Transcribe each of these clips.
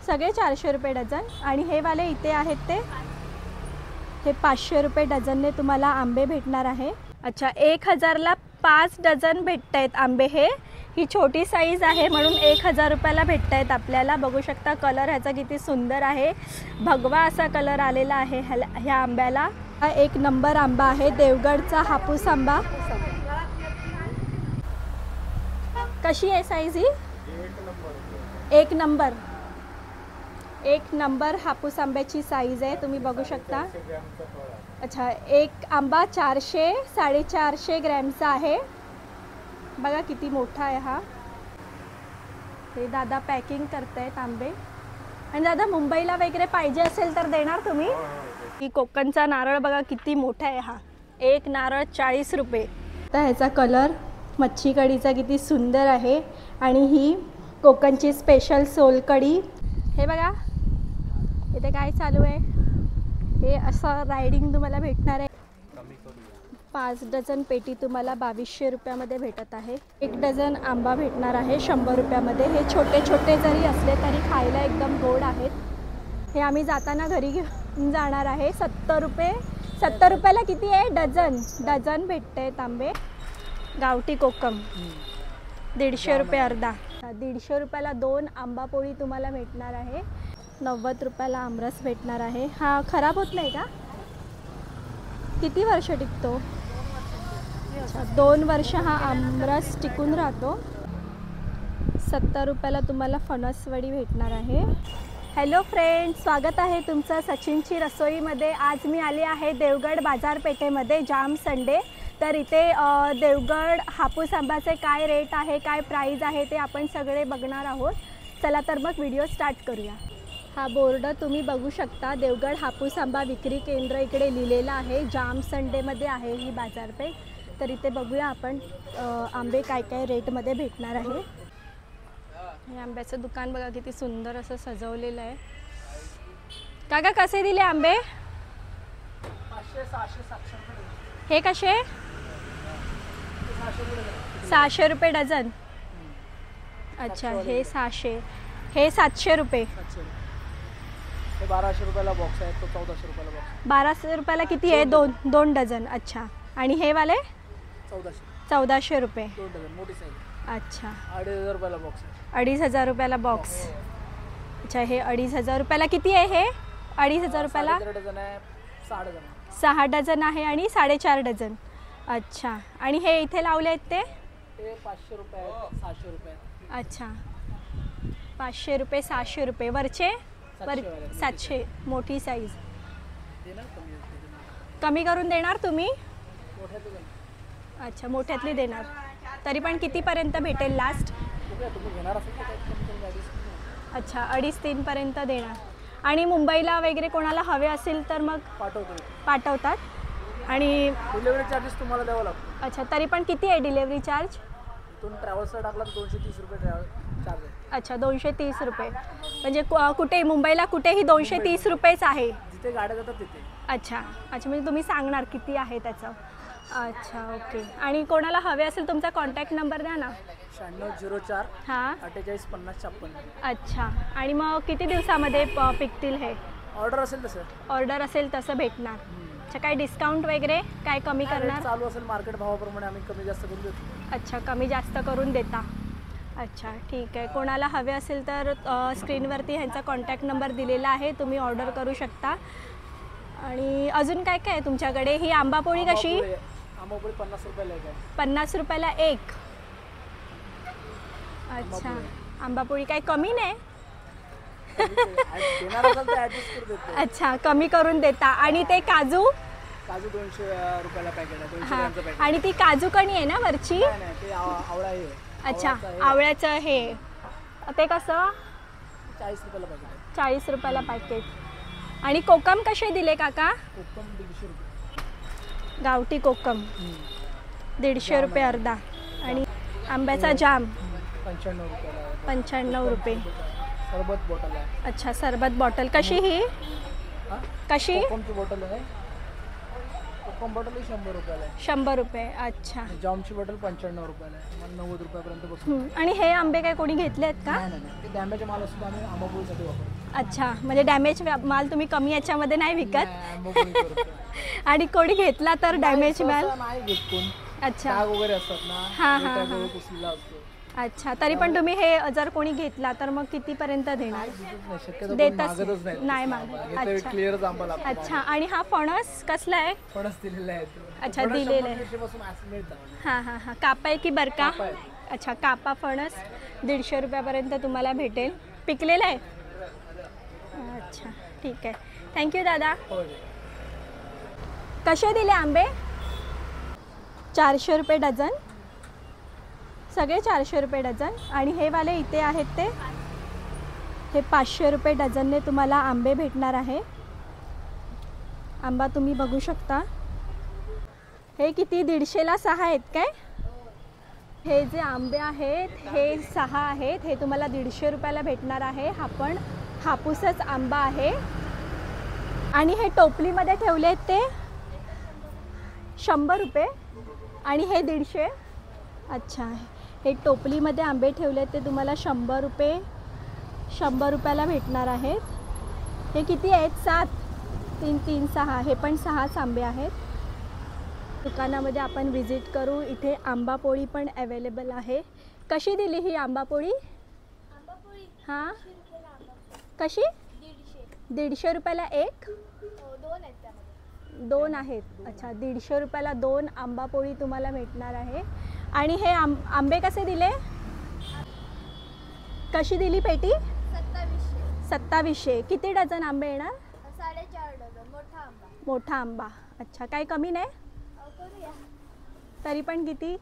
सगळे 400 रुपये डझन. आणि हे वाले इथे आहेत ते हे 500 रुपये डझनने तुम्हाला आंबे भेटणार आहे. अच्छा, 1000ला 5 डझन भेटत आहेत आंबे. ही छोटी साईज आहे म्हणून 1000 रुपयाला भेटत आहेत आपल्याला. बघू शकता कलर ह्याचा किती सुंदर आहे, भगवा असा कलर आलेला आहे ह्या आंब्याला. हा एक नंबर आंबा आहे, देवगडचा हापूस आंबा. कशी आहे साईज ही? एक नंबर हापूस आंब्याची साईज आहे, तुम्ही बघू शकता. अच्छा, एक आंबा 400-450 ग्रॅमचा आहे. बघा किती मोठा आहे हा. हे दादा पॅकिंग करतायत आंबे. आणि दादा मुंबईला वगैरे पाहिजे असेल तर देणार तुम्ही? ही कोकणचा नारळ बघा किती मोठा आहे हा. एक नारळ 40 रुपये. तर ह्याचा कलर मच्छी कढीचा किती सुंदर आहे. आणि ही कोकणची स्पेशल सोलकढी. हे बघा इथे काय चालू आहे, हे असं रायडिंग तुम्हाला भेटणार आहे. 5 डझन पेटी तुम्हाला 2200 रुपयामध्ये भेटत आहे. 1 डझन आंबा भेटणार आहे 100 रुपयामध्ये. हे छोटे छोटे जरी असले तरी खायला एकदम गोड आहेत. हे आम्ही जाताना घरी घेऊन जाणार आहे. 70 रुपयाला किती आहे डझन भेटत आहेत आंबे. गावठी कोकम 150 रुपये अर्धा. 150 रुपयाला 2 आंबा पोळी तुम्हाला भेटणार आहे. 90 रुपयाला आमरस भेटणार आहे. हा खराब होत नाही का? किती वर्ष टिकतो? 2 वर्ष हा आमरस टिकून राहतो. 70 रुपयाला तुम्हाला फणसवडी भेटणार आहे. हॅलो फ्रेंड्स, स्वागत आहे तुमचं सचिनची रसोईमध्ये. आज मी आले आहे देवगड बाजारपेठेमध्ये, जाम संडे. तर इथे देवगड हापूस आंब्याचे काय रेट आहे, काय प्राईज आहे ते आपण सगळे बघणार आहोत. चला तर मग व्हिडिओ स्टार्ट करूया. हा बोर्ड तुम्ही बघू शकता, देवगड हापूस आंबा विक्री केंद्र इकडे लिहिलेलं आहे. जाम संडेमध्ये आहे ही बाजारपेठ. तर इथे बघूया आपण आंबे काय काय रेटमध्ये भेटणार आहे. हे आंब्याचं दुकान बघा किती सुंदर असं सजवलेलं आहे. काका कसे दिले आंबे? 500-600-700 हे कसे? 600 रुपये डझन. अच्छा, हे 600, हे 700 रुपये. 1200 रुपयाला बॉक्स आहे, तो 1400 रुपयाला बॉक्स. 1200 रुपयाला किती आहे? 2 डझन. अच्छा, आणि हे वाले 1400 रुपये 2 डझन मोठी साईज. अच्छा, 2500 रुपयाला बॉक्स आहे. 2500 रुपयाला बॉक्स. अच्छा, हे 2500 रुपयाला किती आहे? हे 2500 रुपयाला 4 डझन आहे, 6 डझन. 6 डझन आहे आणि 4.5 डझन. अच्छा, आणि हे इथे लावले आहेत ते 500 रुपये आहेत, 600 रुपये. अच्छा, 500 रुपये 600 रुपये. वरचे 700 मोठी साईज. कमी करून देणार तुम्ही? अच्छा, मोठ्यातली देणार. तरी पण कितीपर्यंत भेटेल लास्ट? अच्छा, 2.5-3 पर्यंत देणार. आणि मुंबईला वगैरे कोणाला हवे असेल तर मग पाठवतात. आणि डिलिव्हरी चार्जेस तुम्हाला द्यावं लागतं. अच्छा, तरी पण किती आहे डिलिव्हरी चार्ज? इथून ट्रॅव्हल्सला टाकला तर 230 रुपये ट्रॅव्हल चार्ज आहे. अच्छा, 230 रुपये. म्हणजे कुठे मुंबईला कुठेही 230 रुपयेच आहे? जिथे गाड्या जातात तिथे. अच्छा अच्छा, म्हणजे तुम्ही सांगणार किती आहे त्याचं. अच्छा, ओके. आणि कोणाला हवे असेल तुमचा कॉन्टॅक्ट नंबर द्या ना. 9604 हां 48 50 56. अच्छा, आणि मग किती दिवसामध्ये पिकतील हे? ऑर्डर असेल तसं भेटणार. अच्छा, काय डिस्काउंट वगैरे काय कमी करणार? चालू असेल मार्केट भावाप्रमाणे आम्ही कमी जास्त करून देतो. अच्छा, कमी जास्त करून देता. अच्छा, ठीक आहे. कोणाला हवे असेल तर स्क्रीनवरती ह्यांचा कॉन्टॅक्ट नंबर दिलेला आहे, तुम्ही ऑर्डर करू शकता. आणि अजून काय काय आहे तुमच्याकडे? ही आंबापोळी कशी? आंबापोळी 50 रुपयाला एक आहे. 50 रुपयाला एक. अच्छा, आंबापोळी काही कमी नाही? अच्छा, कमी करून देता. आणि ते काजू? काजू 200 रुपयाला पॅकेट आहे. 200 ग्रॅमचं पॅकेट. आणि ती काजू कणी आहे ना वरची? नाही, ते आवळा आहे. अच्छा, आवळ्याचं हे ते कसं? 40 रुपयाला पॅकेट आहे. 40 रुपयाला पॅकेट. आणि कोकम कसे दिले काका? कोकम 150 रुपये. गावठी कोकम 150 रुपये अर्धा. आणि आंब्याचा जाम 95 रुपयाला. 95 रुपये. सरबत बॉटल आहे. अच्छा, सरबत बॉटल कशी? ही कशी? कोकमची बॉटल आहे कोकम बॉटल 100 रुपयाला आहे. 100 रुपये. अच्छा. जामची बॉटल 95 रुपयाला आहे. मला 90 रुपयापर्यंत बसून. आणि हे आंबे काय कोणी घेतले आहेत का? नाही नाही, ते डॅमेज माल असतो, आम्ही आंबापोळीसाठी वापरतो. अच्छा, म्हणजे डॅमेज माल तुम्ही कमी याच्यामध्ये नाही विकत नाही, आंबापोळी करतो. आणि कोणी घेतला तर डॅमेज माल? सहसा नाही घेत कोण. अच्छा. डाग वगैरे असतात ना, हां, ते हां, त्याजवळ हां. पुसलेला असतो. अच्छा, तरी पण तुम्ही हे जर कोणी घेतला तर मग कितीपर्यंत देणार? नाही, शक्यतो देतच कोण मागतच नाही. नाही मागत. अच्छा. क्लिअरच आंबा लागतो. अच्छा, आणि हा फणस कसला आहे? फणस दिलेला आहे तो. अच्छा, फणस दिलेला आहे. 100 पासून असं मिळतं म्हणजे. हां हां हां. कापा आहे की बरका? कापा आहे. अच्छा, कापा फणस 150 रुपयापर्यंत तुम्हाला भेटेल. पिकलेला आहे? अच्छा, ठीक आहे. थँक्यू दादा. होय. कसे दिले आंबे? 400 रुपये डझन. सगळे 400 रुपये डझन. आणि हे वाले इथे आहेत ते हे 500 रुपये डझनने तुम्हाला आंबे भेटणार आहे. आंबा तुम्ही बघू शकता. हे किती? 150ला 6 आहेत काय? हे जे आंबे आहेत हे 6 आहेत. हे तुम्हाला 150 रुपयाला भेटणार आहे. हा पण हापूसच आंबा आहे. आणि हे टोपलीमध्ये ठेवले आहेत ते 100 रुपये आणि हे 150. अच्छा, हे टोपलीमध्ये आंबे ठेवले आहेत ते तुम्हाला 100 रुपये 100 रुपयाला भेटणार आहेत. हे किती आहेत? 7 3 3 6. हे पण 6च आंबे आहेत. दुकानामध्ये आपण व्हिजिट करू. इथे आंबापोळी पण अवेलेबल आहे. कशी दिली ही आंबापोळी? हां, कशी? 150 रुपयाला एक? 2 आहेत. अच्छा, 150 रुपयाला 2 आंबापोळी तुम्हाला भेटणार आहे. आणि हे आंबे कसे दिले? कशी दिली पेटी? 2700. किती डझन आंबे येणार? 4.5 डझन. मोठा आंबा. मोठा आंबा. अच्छा, काही कमी नाही? करूया. तरी पण किती?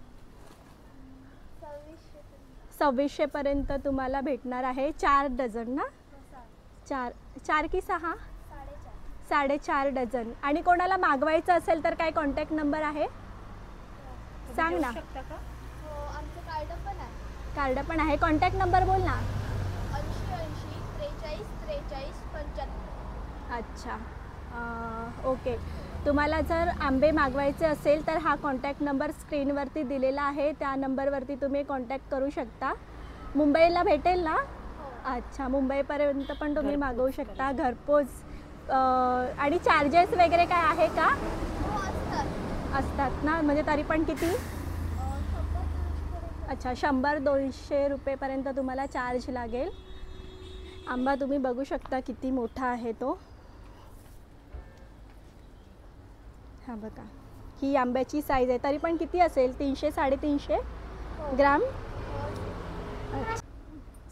2600. पर्यंत तुम्हाला भेटणार आहे. 4 डझन ना? 4 की 6? 4.5 डझन. आणि कोणाला मागवायचं असेल तर काय कॉन्टॅक्ट नंबर आहे? सांग ना. हो, आमचं कार्ड पण आहे. कार्ड पण आहे. कॉन्टॅक्ट नंबर बोल ना. 80 43 43 75. अच्छा, ओके. तुम्हाला जर आंबे मागवायचे असेल तर हा कॉन्टॅक्ट नंबर स्क्रीनवरती दिलेला आहे. त्या नंबरवरती तुम्ही कॉन्टॅक्ट करू शकता. मुंबईला भेटेल ना? अच्छा, मुंबईपर्यंत पण तुम्ही मागवू शकता घरपोच. आणि चार्जेस वगैरे काय आहे का? हो, असतात. असतात ना, म्हणजे तरी पण किती? 100-200 अच्छा, 100-200 रुपयेपर्यंत तुम्हाला चार्ज लागेल. आंबा तुम्ही बघू शकता किती मोठा आहे तो. हा बघा, ही आंब्याची साईज आहे. तरी पण किती असेल? 300-350 ग्राम. अच्छा,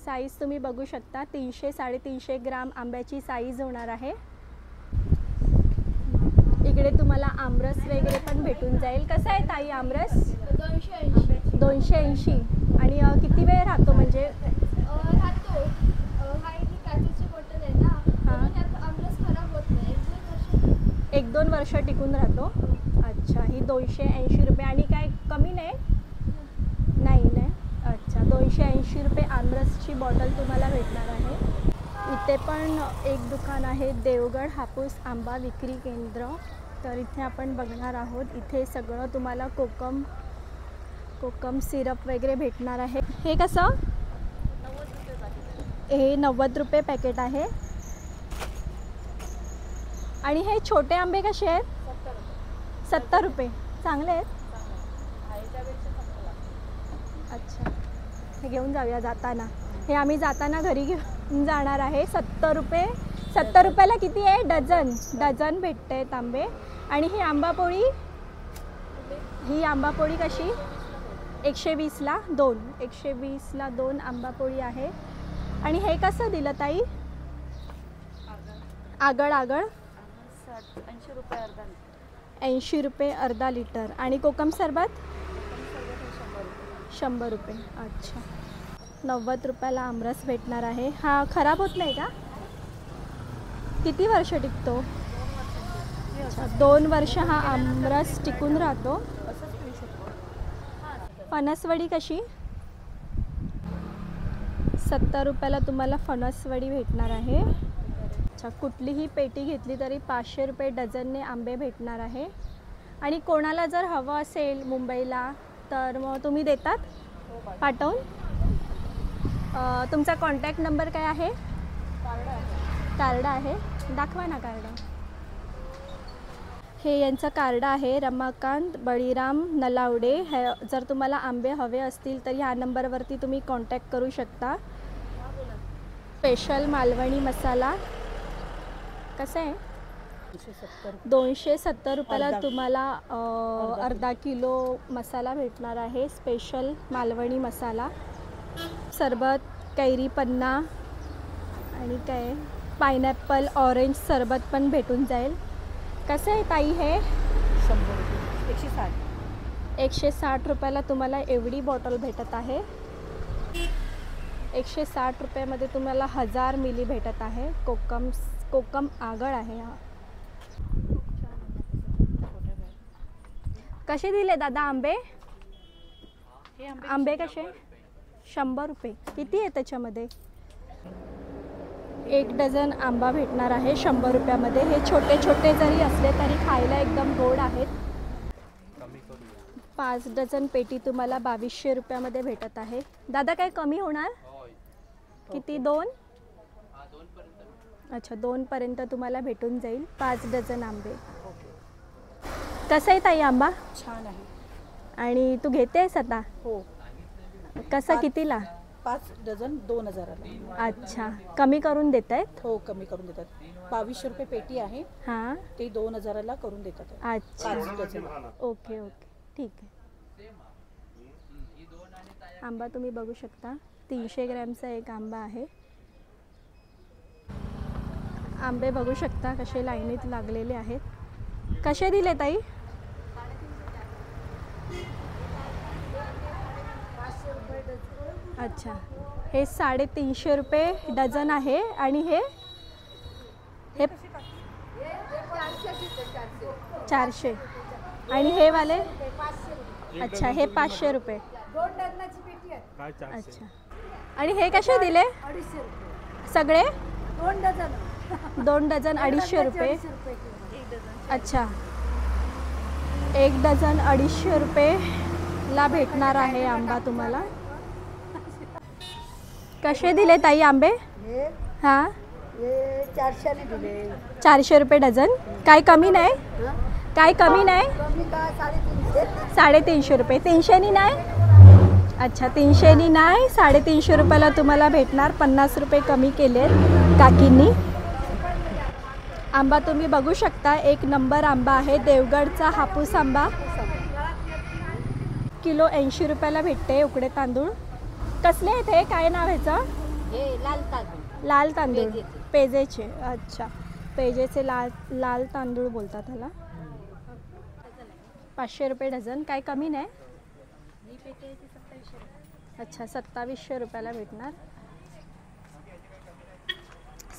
साईज तुम्ही बघू शकता. 300-350 ग्राम आंब्याची साईज होणार आहे. इकडे तुम्हाला आमरस वगैरे पण भेटून जाईल. कसं आहे ताई आमरस? 280. 280. आणि किती वेळ राहतो म्हणजे? राहतो. हा एक काचेची बॉटल आहे ना, म्हणून यात आमरस खराब होत नाही. 1-2 वर्ष टिकून राहतो. अच्छा, ही 280 रुपये. आणि काय कमी नाही? नाही. अच्छा, 280 रुपये आमरसची बॉटल तुम्हाला भेटणार आहे. इथे पण एक दुकान आहे, देवगड हापूस आंबा विक्री केंद्र. तर इथे आपण बघणार आहोत. इथे सगळं तुम्हाला कोकम सिरप वगैरे भेटणार आहे. हे कसं? हे 90 रुपये पॅकेट आहे. आणि हे छोटे आंबे कसे आहेत? 70 रुपये. चांगले आहेत. अच्छा, हे घेऊन जाऊया जाताना. हे आम्ही जाताना घरी घेऊन जाणार आहे. 70 रुपये. 70 रुपयाला किती आहे? डझन भेटते आहेत आंबे. आणि ही आंबापोळी कशी? 120ला 2. 120ला 2 आंबापोळी आहे. आणि हे कसं दिलं ताई? आगळ 80 रुपये अर्धा. 80 रुपये अर्धा लिटर. आणि कोकम सरबत 100 रुपये. अच्छा, 90 रुपयाला आमरस भेटणार आहे. हा खराब होत नाही का? किती वर्ष टिकतो? अच्छा, 2 वर्ष हा आमरस टिकून राहतो. फणसवडी कशी? 70 रुपयाला तुम्हाला फणसवडी भेटणार आहे. अच्छा, कुठलीही पेटी घेतली तरी 500 रुपये डझनने आंबे भेटणार आहे. आणि कोणाला जर हवं असेल मुंबईला तर मग तुम्ही देतात पाठवून? तुमचा कॉन्टॅक्ट नंबर काय आहे? कार्ड आहे, दाखवा ना कार्ड. हे यांचं कार्ड आहे, रमाकांत बळीराम नलावडे. हे जर तुम्हाला आंबे हवे असतील तर ह्या नंबरवरती तुम्ही कॉन्टॅक्ट करू शकता. स्पेशल मालवणी मसाला कसा आहे? 270 रुपयाला तुम्हाला अर्धा किलो मसाला भेटणार आहे. स्पेशल मालवणी मसाला. सरबत, कैरी पन्ना आणि काय पायनॅपल ऑरेंज सरबत पण भेटून जाईल. कसं आहे ताई हे? 100 रुपये. 160. 160 रुपयाला तुम्हाला एवढी बॉटल भेटत आहे. 160 रुपयामध्ये तुम्हाला 1000 मिली भेटत आहे. कोकम आगळ आहे हा. कसे दिले दादा आंबे? आंबे कसे? 100 रुपये. किती आहे त्याच्यामध्ये? 1 डझन आंबा भेटणार आहे 100 रुपयामध्ये. हे छोटे छोटे जरी असले तरी खायला एकदम गोड आहेत. 5 डझन पेटी तुम्हाला 2200 रुपयामध्ये भेटत आहे. दादा काय कमी होणार? किती? 2? अच्छा, 2 पर्यंत तुम्हाला भेटून जाईल 5 डझन आंबे. कसं आहे ताई आंबा? छान आहे. आणि तू घेतेस आता? हो. कसं कितीला? 5 डझन 2000ला. अच्छा, कमी करून देत आहेत? हो, कमी करून देतात. 2200 रुपये पेटी आहे. हां, ते 2000ला करून देतात. अच्छा. 5 डझन. ओके ओके, ठीक आहे. आंबा तुम्ही बघू शकता 300 ग्रॅमचा एक आंबा आहे. आंबे बघू शकता कसे लाईनीत लागलेले आहेत. कसे दिले ताई? अच्छा, हे 350 रुपये डझन आहे. आणि हे 400. आणि हे वाले? अच्छा, हे 500 रुपये. अच्छा, आणि हे कसे दिले सगळे? 2 डझन 250 रुपये. अच्छा, 1 डझन 250 रुपयेला भेटणार आहे आंबा तुम्हाला. कसे दिले ताई आंबे? हां, 400 रुपये डझन. काय कमी नाही? काय कमी नाही? 350 रुपये. 300नी नाही? अच्छा, 300नी नाही, 350 रुपयाला तुम्हाला भेटणार. 50 रुपये कमी केलेत काकींनी. आंबा तुम्ही बघू शकता 1 नंबर आंबा आहे. देवगडचा हापूस आंबा किलो 80 रुपयाला भेटते. उकडे तांदूळ कसले आहेत हे? काय नाव ह्याचं? लाल तांदूळ पेजेचे. अच्छा, पेजेचे लाल तांदूळ बोलतात ह्याला. 500 रुपये डझन. काय कमी नाही? अच्छा, 2700 रुपयाला भेटणार.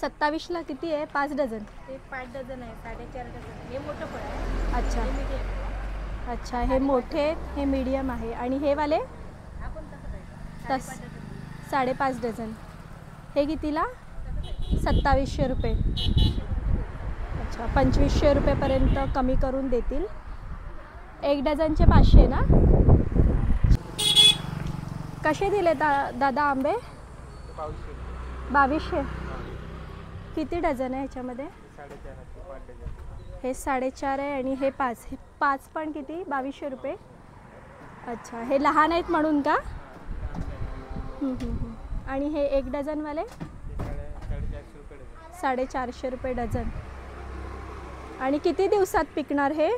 27ला किती आहे? 5 डझन. ते 5 डझन आहे, 4.5 डझन. हे मोठं फळ आहे. अच्छा अच्छा, हे मोठे, हे मीडियम आहे. आणि हे वाले? 5.5 डझन. हे कितीला? 2700 रुपये. अच्छा, 2500 रुपयेपर्यंत कमी करून देतील. 1 डझनचे 500 ना? कसे दिले दादा आंबे? 2200. किती डझन आहे ह्याच्यामध्ये? हे 4.5 आहे आणि हे 5. हे 5 पण किती? 2200 रुपये. अच्छा, हे लहान आहेत म्हणून का? आणि हे 1 डझनवाले? 450 रुपये डझन. आणि किती दिवसात पिकणार हे?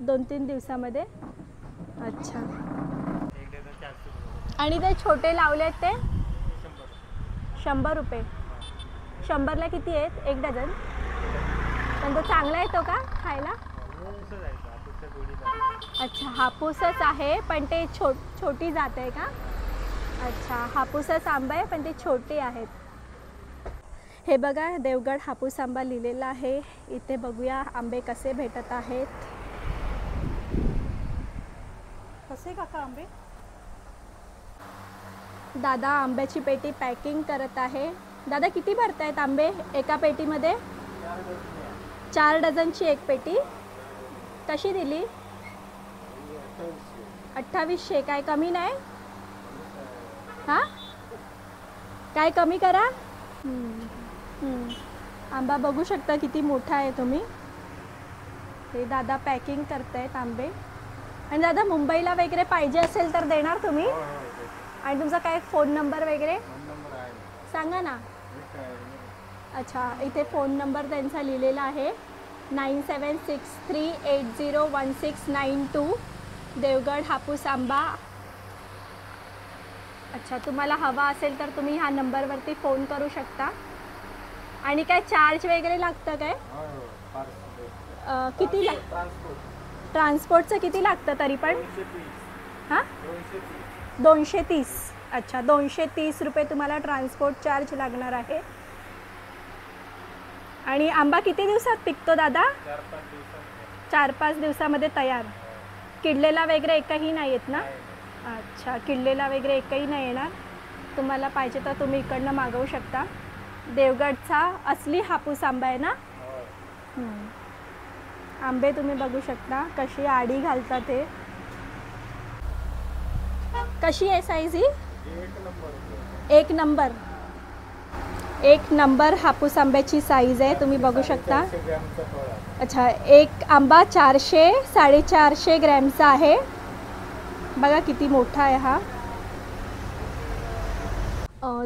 2-3 दिवसामध्ये. अच्छा, आणि ते छोटे लावले आहेत ते? 100 रुपये. 100ला किती आहेत? 1 डझन. पण तो चांगला आहे तो का खायला? अच्छा, हापूसच आहे पण ते छोटी जात आहे का? अच्छा, हापूसच आंबा आहे पण ते छोटे आहेत. हे बघा, देवगड हापूस आंबा लिहिलेला आहे इथे. बघूया आंबे कसे भेटत आहेत. कसे काका आंबे? दादा आंब्याची पेटी पॅकिंग करत आहे. दादा किती भरतायत आंबे एका पेटीमध्ये? 4 डझनची एक पेटी. कशी दिली? 2800. काय कमी नाही? हां, काय कमी करा. आंबा बघू शकता किती मोठा आहे तुम्ही. हे दादा पॅकिंग करतायत आंबे. आणि दादा मुंबईला वगैरे पाहिजे असेल तर देणार तुम्ही? आणि तुमचा काय फोन नंबर वगैरे सांगा ना. अच्छा, इथे फोन नंबर त्यांचा लिहिलेला आहे 9763801692. देवगड हापूस आंबा. अच्छा, तुम्हाला हवा असेल तर तुम्ही ह्या नंबरवरती फोन करू शकता. आणि काय चार्ज वगैरे लागतं काय? किती ट्रान्सपोर्टचं किती लागतं तरी पण? हां, 230. अच्छा, 230 रुपये तुम्हाला ट्रान्सपोर्ट चार्ज लागणार आहे. आणि आंबा किती दिवसात पिकतो दादा? 4-5 दिवसामध्ये तयार. किडलेला वगैरे एकही नाही येत ना? अच्छा, किडलेला वगैरे एकही नाही येणार. तुम्हाला पाहिजे तर तुम्ही इकडनं मागवू शकता. देवगडचा असली हापूस आंबा आहे ना. आंबे तुम्ही बघू शकता कशी आडी घालतात ते. कशी आहे साईज ही? 1 नंबर. 1 नंबर हापूस आंब्याची साईज आहे, तुम्ही बघू शकता. अच्छा, एक आंबा 400-450 ग्रॅमचा आहे. बघा किती मोठा आहे हा.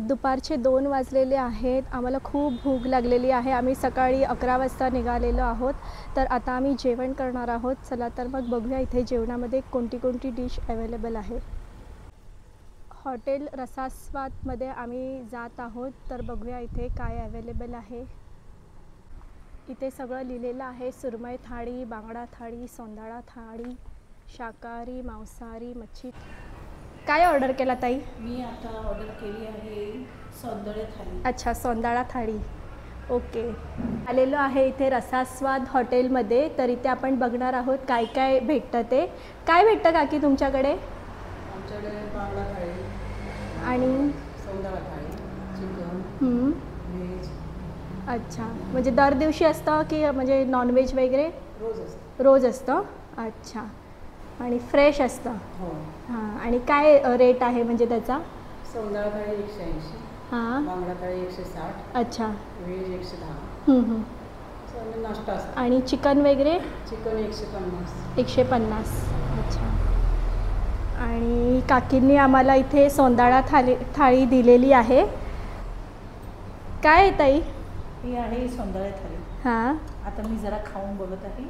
दुपारचे 2 वाजलेले आहेत. आम्हाला खूप भूक लागलेली आहे. आम्ही सकाळी 11 वाजता निघालेलो आहोत. तर आता आम्ही जेवण करणार आहोत. चला तर मग बघूया इथे जेवणामध्ये कोणती कोणती डिश अवेलेबल आहे. हॉटेल रसास्वादमध्ये आम्ही जात आहोत. तर बघूया इथे काय अवेलेबल आहे. इथे सगळं लिहिलेलं आहे. सुरमई थाळी, बांगडा थाळी, सोंदाळा थाळी, शाकाहारी, मांसाहारी, मच्छी. काय ऑर्डर केला ताई? मी आता ऑर्डर केली आहे सौंदर्य थाळी. अच्छा, सोंदाळा थाळी. ओके. आलेलो आहे इथे रसास्वाद हॉटेलमध्ये. तर इथे आपण बघणार आहोत काय काय भेटतं ते. काय भेटतं काकी तुमच्याकडे? आमच्याकडे बांगडा थाळी आणि सौंदर्य थाळी, चिकन, व्हेज. अच्छा, म्हणजे दर दिवशी असतं की म्हणजे नॉनव्हेज वगैरे? रोज असतं. रोज असतं. अच्छा, आणि फ्रेश असतं. हो. हां, आणि काय रेट आहे म्हणजे त्याचा? सौंदर्य थाळी 180, हां. बांगडा थाळी 160, अच्छा. व्हेज 110. नाश्ता असतो. आणि चिकन वगैरे? चिकन 150. 150. अच्छा. आणि काकींनी आम्हाला इथे सोंदाळा थाळी दिलेली आहे. काय आहे ताई? ही आहे सौंदर्य थाळी. हां. आता मी जरा खाऊन बघत आहे.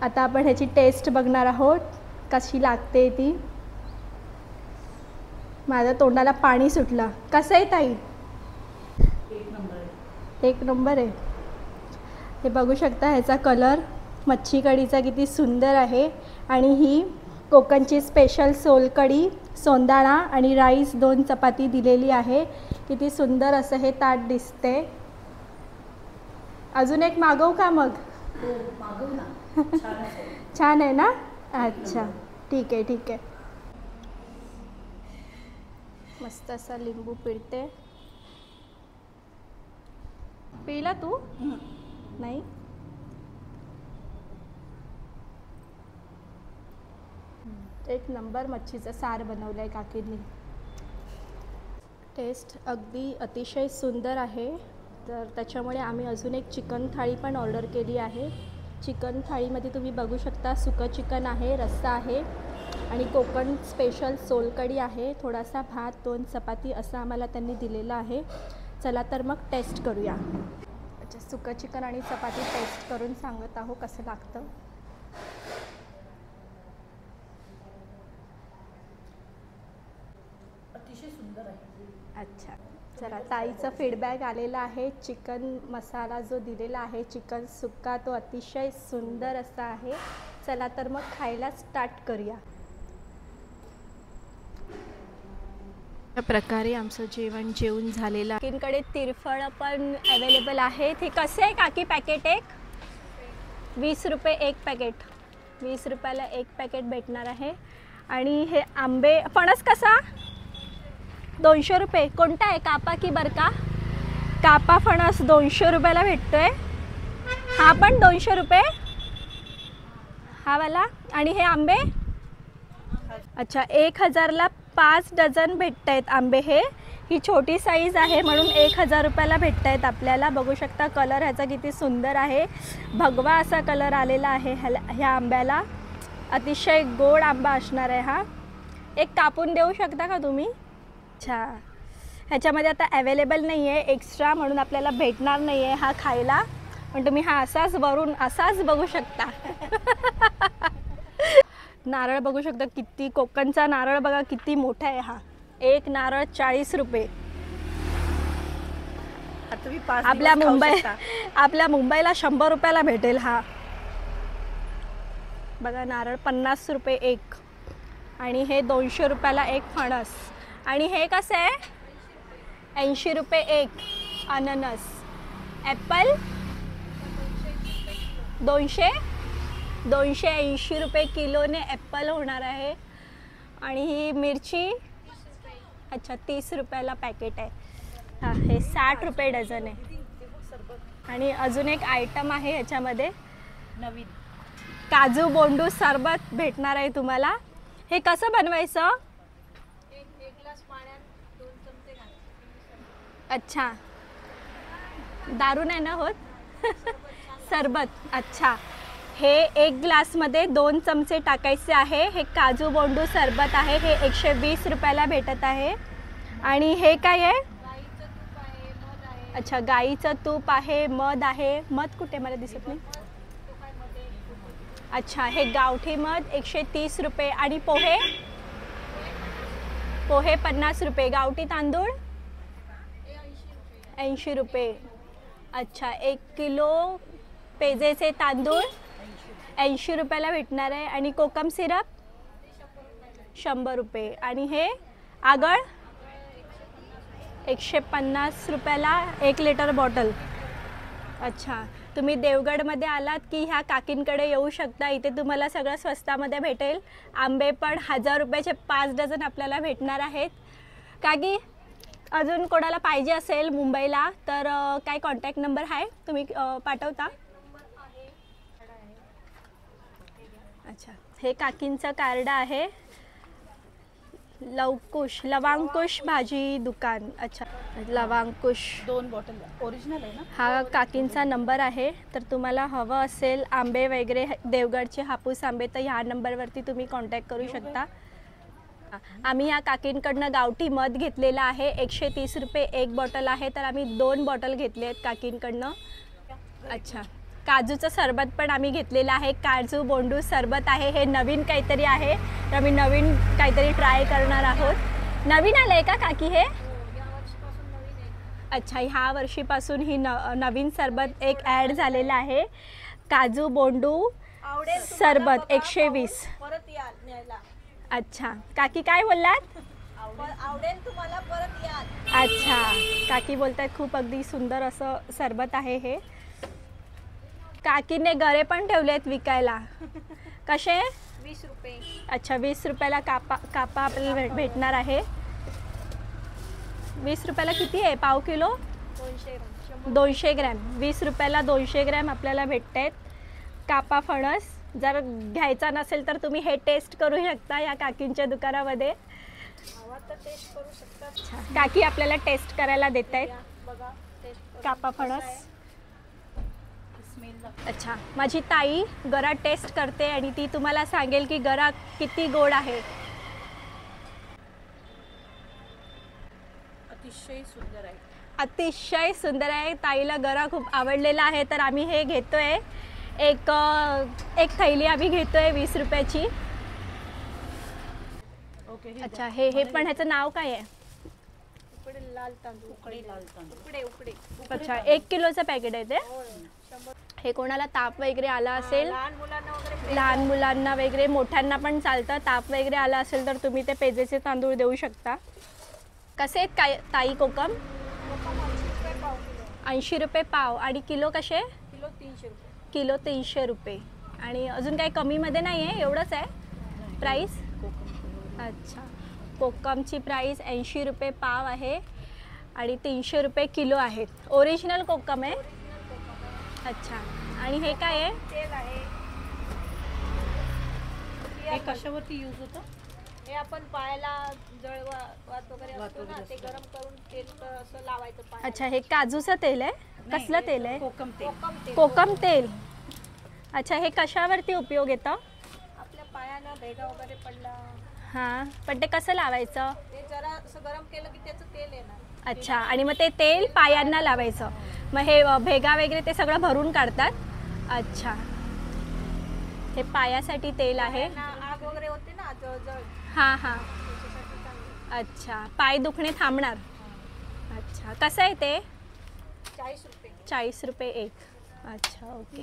आता आपण ह्याची टेस्ट बघणार आहोत कशी लागते ती. माझ्या तोंडाला पाणी सुटलं. कसं आहे ताई? 1 नंबर आहे. 1 नंबर आहे. हे बघू शकता ह्याचा कलर मच्छी कढीचा किती सुंदर आहे. आणि ही कोकणची स्पेशल सोलकढी, सोंदाळा आणि राईस 2 चपाती दिलेली आहे. किती सुंदर असं हे ताट दिसते. अजून एक मागवू का मग? हो, मागव ना. छान आहे ना? अच्छा, ठीक आहे ठीक आहे. मस्त असा लिंबू पिळते. पिळला तू? नाही. एक नंबर मच्छीचं सार बनवलं आहे काकींनी. टेस्ट अगदी अतिशय सुंदर आहे. तर त्याच्यामुळे आम्ही अजून एक चिकन थाळी पण ऑर्डर केली आहे. चिकन थाळीमध्ये तुम्ही बघू शकता सुकं चिकन आहे, रस्सा आहे आणि कोकण स्पेशल सोलकढी आहे. थोडासा भात, 2 चपाती असं आम्हाला त्यांनी दिलेलं आहे. चला तर मग टेस्ट करूया. अच्छा, सुकं चिकन आणि चपाती टेस्ट करून सांगत आहो कसं लागतं. अतिशय सुंदर आहे. अच्छा, चला ताईचं फीडबॅक आलेला आहे. चिकन मसाला जो दिलेला आहे, चिकन सुक्का, तो अतिशय सुंदर असा आहे. चला तर मग खायला स्टार्ट करूया. अशा प्रकारे आमचं जेवण जेवून झालेलं आहे. काकींकडे तिरफळ पण अवेलेबल आहेत. हे कसे आहे काकी पॅकेट? एक 20 रुपये एक पॅकेट. 20 रुपयाला एक पॅकेट भेटणार आहे. आणि हे आंबे फणस कसा? 200 रुपये. कोणता आहे, कापा की बरका? कापा फणस 200 रुपयाला भेटतोय. हा पण 200 रुपये. हा वाला. आणि हे आंबे अच्छा 1000ला 5 डझन भेटत आहेत आंबे. हे ही छोटी साईज आहे म्हणून 1000 रुपयाला भेटत आहेत आपल्याला. बघू शकता कलर ह्याचा किती सुंदर आहे. भगवा असा कलर आलेला आहे ह्या आंब्याला. अतिशय गोड आंबा असणार आहे हा. एक कापून देऊ शकता का तुम्ही? अच्छा ह्याच्यामध्ये आता अवेलेबल नाही आहे एक्स्ट्रा म्हणून आपल्याला भेटणार नाही आहे हा खायला. पण तुम्ही हा असाच वरून असाच बघू शकता. नारळ बघू शकता किती. कोकणचा नारळ बघा किती मोठा आहे हा. एक नारळ 40 रुपये. आपल्या मुंबईला 100 रुपयाला भेटेल हा. बघा नारळ 50 रुपये एक. आणि हे 200 रुपयाला एक फणस. आणि हे कसं आहे 80 रुपये एक. अननस. ॲपल 280 रुपये किलोने ॲपल होणार आहे. आणि ही मिरची अच्छा 30 रुपयाला पॅकेट आहे. हां हे 60 रुपये डझन आहे. आणि अजून एक आयटम आहे ह्याच्यामध्ये नवीन काजू बोंडू सरबत भेटणार आहे तुम्हाला. हे कसं बनवायचं? एक ग्लास पाण्यात 2 चमचे घालायचे. अच्छा दारू नाही ना होत? सरबत. अच्छा हे 1 ग्लासमध्ये 2 चमचे टाकायचे आहे. हे काजू बोंडू सरबत आहे. हे 120 रुपयाला भेटत आहे. आणि हे काय आहे? गाईचं तूप आहे, मध आहे. अच्छा गाईचं तूप आहे, मध आहे. मध कुठे मला दिसत नाही. अच्छा हे गावठी मध 130 रुपये. आणि पोहे 50 रुपये. गावठी तांदूळ 80 रुपये. अच्छा 1 किलो पेजेचे तांदूळ 80 रुपयाला भेटणार आहे. आणि कोकम सिरप 100 रुपये. आणि हे आगळ 150 रुपयाला 1 लिटर बॉटल. अच्छा तुम्ही देवगडमध्ये आलात की ह्या काकींकडे येऊ शकता. इथे तुम्हाला सगळं स्वस्तामध्ये भेटेल. आंबे पण 1000 रुपयाचे 5 डझन आपल्याला भेटणार आहेत. काकी अजून कोणाला पाहिजे असेल मुंबईला तर काय कॉन्टॅक्ट नंबर आहे तुम्ही पाठवता? अच्छा हे काकींचं कार्ड आहे. लवांकुश भाजी दुकान. अच्छा लवांकुश 2 बॉटल ओरिजिनल आहे ना. हा काकींचा नंबर आहे. तर तुम्हाला हवं असेल आंबे वगैरे देवगडचे हापूस आंबे तर ह्या नंबरवरती तुम्ही कॉन्टॅक्ट करू शकता. आम्ही या काकींकडनं गावठी मध घेतलेला आहे. 130 रुपये 1 बॉटल आहे. तर आम्ही 2 बॉटल घेतले आहेत काकींकडनं. अच्छा काजूचं सरबत पण आम्ही घेतलेलं आहे. काजू बोंडू सरबत आहे. हे नवीन काहीतरी आहे तर आम्ही नवीन काहीतरी ट्राय करणार आहोत. नवीन आलं आहे का काकी हे? अच्छा ह्या वर्षीपासून ही नवीन सरबत एक ॲड झालेलं आहे. काजू बोंडू सरबत 120. परत या न्यायला. अच्छा काकी काय बोललात? आवडेल तुम्हाला परत या. अच्छा काकी बोलतात खूप अगदी सुंदर असं सरबत आहे हे. काकीने गरे पण ठेवले आहेत विकायला. कसे? 20 रुपये. अच्छा 20 रुपयाला कापा आपल्याला भेटणार आहे. 20 रुपयाला किती आहे? पाव किलो 200 ग्रॅम. 20 रुपयाला 200 ग्रॅम आपल्याला भेटत आहेत. कापा फणस जर घ्यायचा नसेल तर तुम्ही हे टेस्ट करू शकता या काकींच्या दुकानामध्ये. अच्छा काकी आपल्याला टेस्ट करायला देत आहेत. कापा फणस. अच्छा माझी ताई गरा टेस्ट करते आणि ती तुम्हाला सांगेल की गरा किती गोड आहे. अतिशय सुंदर आहे. अतिशय सुंदर आहे. ताईला गरा खूप आवडलेला आहे तर आम्ही हे घेतोय. एक थैली आम्ही घेतोय 20 रुपयाची. ओके. अच्छा हे पण ह्याचं नाव काय आहे? लाल तांदूळ. उकडे. अच्छा 1 किलोचं पॅकेट आहे ते. हे कोणाला ताप वगैरे आला असेल, लहान मुलांना वगैरे, मोठ्यांना पण चालतं. ताप वगैरे आला असेल तर तुम्ही ते पेजेचे तांदूळ देऊ शकता. कसे आहेत काय ताई कोकम? 80 रुपये पाव. आणि किलो कसे? किलो 300 रुपये. आणि अजून काही कमीमध्ये नाही आहे, एवढंच आहे प्राईस. अच्छा कोकमची प्राईस 80 रुपये पाव आहे आणि 300 रुपये किलो आहेत. ओरिजिनल कोकम आहे. अच्छा आणि हे काय आहे? हे कशावरती यूज होतं? हे आपण पायाला जळवात वगैरे असतो ना, ते गरम करून तेल असं लावायचं पायाला. अच्छा, हे काजूचं तेल आहे? कसलं तेल आहे? कोकम तेल. कोकम तेल. अच्छा, हे कशावरती उपयोग येतं? आपल्या पायानं भेगा वगैरे पडला. हां, पण ते कसं लावायचं? ते जरा असं गरम केलं की त्याचं तेल येणार. अच्छा, आणि मग ते तेल पायांना लावायचं, मग हे भेगा वगैरे ते सगळं भरून काढतात. अच्छा, हे पायासाठी तेल आहे. आग वगैरे होते ना जळ. हां हां. अच्छा, पाय दुखणे थांबणार. अच्छा, कसं आहे ते? 40 रुपये. 40 रुपये एक. अच्छा, ओके.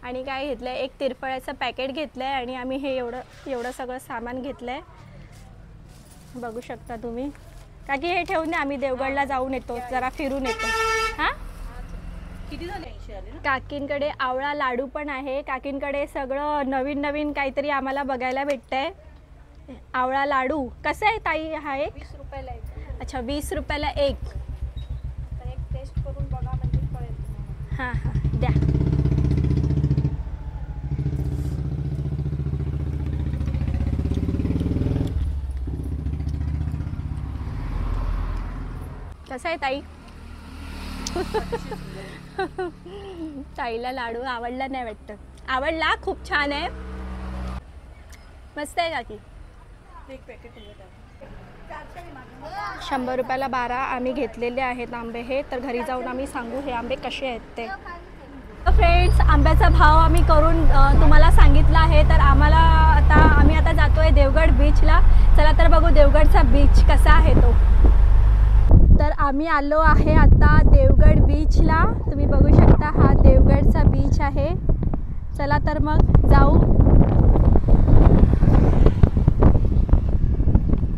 आणि काय घेतलं आहे? एक तिरफळ्याचं पॅकेट घेतलं आहे आणि आम्ही हे एवढं सगळं सामान घेतलं आहे, बघू शकता तुम्ही. का की हे ठेवून द्या, आम्ही देवगडला जाऊन येतो, जरा फिरून येतो. हां, किती झाले? 80 आले ना? काकींकडे आवळा लाडू पण आहे. काकींकडे सगळं नवीन नवीन काहीतरी आम्हाला बघायला भेटतंय. आवळा लाडू कसं आहे ताई? हा एक 20 रुपयाला एक. अच्छा, 20 रुपयाला एक. तर एक टेस्ट करून बघा म्हणजे कळेल तुम्हाला. हां हां, द्या. कसं आहे ताई? ताईला लाडू आवडला नाही वाटतं. आवडला? खूप छान आहे, मस्त आहे काकी. एक पॅकेट ठेवत आहे. 100 रुपयाला 12 आम्ही घेतलेले आहेत आंबे हे. तर घरी जाऊन आम्ही सांगू हे आंबे कसे आहेत ते. फ्रेंड्स, आंब्याचा भाव आम्ही करून तुम्हाला सांगितला आहे. तर आम्ही आता जातो आहे देवगड बीचला. चला तर बघू देवगडचा बीच कसा आहे तो. तर आम्ही आलो आहे आता देवगड बीचला. तुम्ही बघू शकता हा देवगडचा बीच आहे. चला तर मग जाऊ.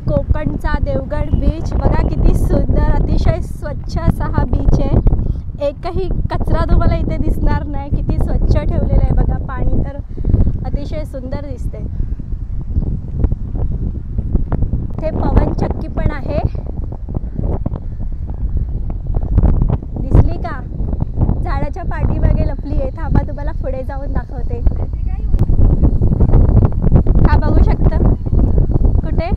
कोकणचा देवगड बीच बघा किती सुंदर, अतिशय स्वच्छ असा हा बीच आहे. एकही कचरा तुम्हाला इथे दिसणार नाही. किती स्वच्छ ठेवलेलं आहे बघा. पाणी तर अतिशय सुंदर दिसते. इथे पवनचक्की पण आहे. दिसली का? झाडाच्या पाठीमागे लपली आहे. थांबा, तुम्हाला पुढे जाऊन दाखवते. हा बघू शकता. कुठे?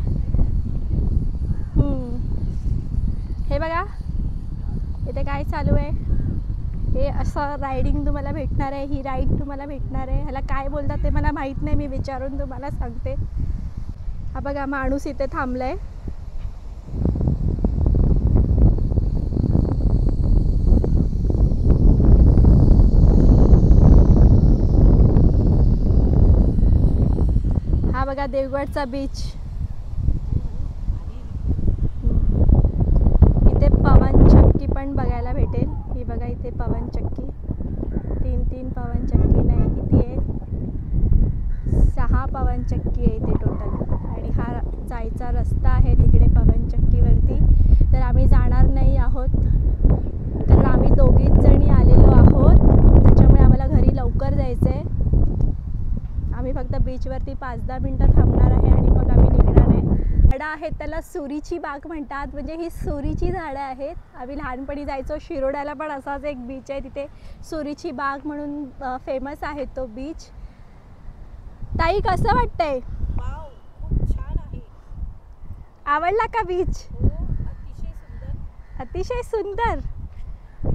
हे बघा इथे काय चालू आहे. हे असं रायडिंग तुम्हाला भेटणार आहे. ही राईड तुम्हाला भेटणार आहे. ह्याला काय बोलतात ते मला माहीत नाही, मी विचारून तुम्हाला सांगते. हा बघा माणूस इथे थांबलाय. हा बघा देवगडचा बीच. इथे पवनचक्की पण बघायला भेटेल. ही बघा इथे पवनचक्की. 3 पवनचक्की नाही, किती आहे? 6 पवनचक्की आहे इथे टोटल. आणि हा जायचा रस्ता आहे तिकडे पवनचक्कीवरती. तर आम्ही जाणार नाही आहोत कारण आम्ही दोघीच जणी आलेलो आहोत. त्याच्यामुळे आम्हाला घरी लवकर जायचं आहे. आम्ही फक्त बीचवरती 5-10 मिनटं थांबणार आहे आणि मग आम्ही निघणार आहे. झाडं आहेत त्याला सुरीची बाग म्हणतात. म्हणजे ही सुरीची झाडं आहेत. आम्ही लहानपणी जायचो. शिरोड्याला पण असाच एक बीच आहे, तिथे सुरीची बाग म्हणून फेमस आहे तो बीच. ताई कसं वाटतंय? वाव, खूप छान आहे. आवडला का बीच? हो, अतिशय सुंदर. अतिशय सुंदर.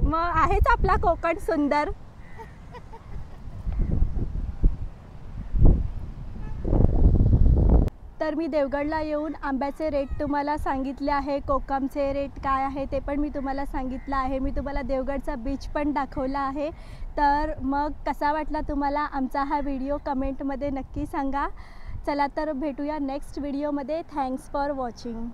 मग आहेच आपला कोकण सुंदर. तर मी देवगडला येऊन आंब्याचे रेट तुम्हाला सांगितले आहे. कोकमचे रेट काय आहे ते पण मी तुम्हाला सांगितलं आहे. मी तुम्हाला देवगडचा बीच पण दाखवला आहे. तर मग कसा वाटला तुम्हाला आमचा हा व्हिडिओ कमेंटमध्ये नक्की सांगा. चला तर भेटूया नेक्स्ट व्हिडिओमध्ये. Thanks for watching.